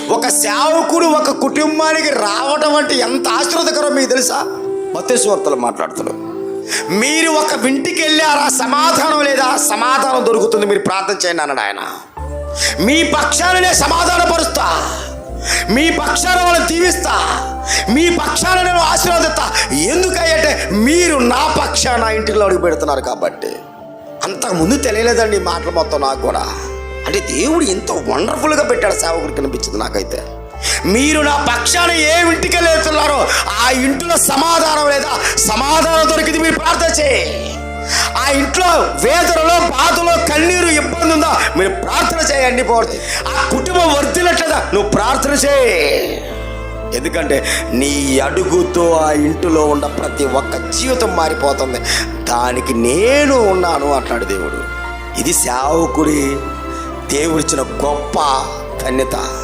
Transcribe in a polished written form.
ఒక సేవకుడు ఒక కుటుంబానికి రావడం అంటే ఎంత ఆశీర్వాదకరం మీకు తెలుసా? మత్తయి సువార్తలో మాట్లాడుతున్నాం. మీరు ఒక ఇంటికి వెళ్ళారా, సమాధానం లేదా? సమాధానం దొరుకుతుంది, మీరు ప్రార్థన చేయండి అన్నాడు ఆయన. మీ పక్షాలనే సమాధానపరుస్తా, మీ పక్షాన వాళ్ళని దీవిస్తా, మీ పక్షాన నేను ఆశీర్వాదిస్తా. ఎందుకంటే మీరు నా పక్షాన ఇంటిలో అడుగు పెడుతున్నారు కాబట్టి. అంతకుముందు తెలియలేదండి ఈ మాటలు మొత్తం నాకు కూడా. అంటే దేవుడు ఎంతో వండర్ఫుల్గా పెట్టాడు సేవకుడికి అనిపించింది నాకైతే. మీరు నా పక్షాన ఏ ఇంటికి వెళ్తున్నారో ఆ ఇంట్లో సమాధానం లేదా? సమాధానం దొరికింది, మీరు ప్రార్థన చేయి. ఆ ఇంట్లో వేదనలో, బాధలో, కన్నీరు, ఇబ్బంది ఉందా? మీరు ప్రార్థన చేయండి. పోతే ఆ కుటుంబం వర్ధిల్లట్లేదా? నువ్వు ప్రార్థన చేయి. ఎందుకంటే నీ అడుగుతో ఆ ఇంటిలో ఉన్న ప్రతి ఒక్క జీవితం మారిపోతుంది. దానికి నేను ఉన్నాను అంటాడు దేవుడు. ఇది సేవకుడి దేవుడిచ్చిన గొప్ప ధన్యత.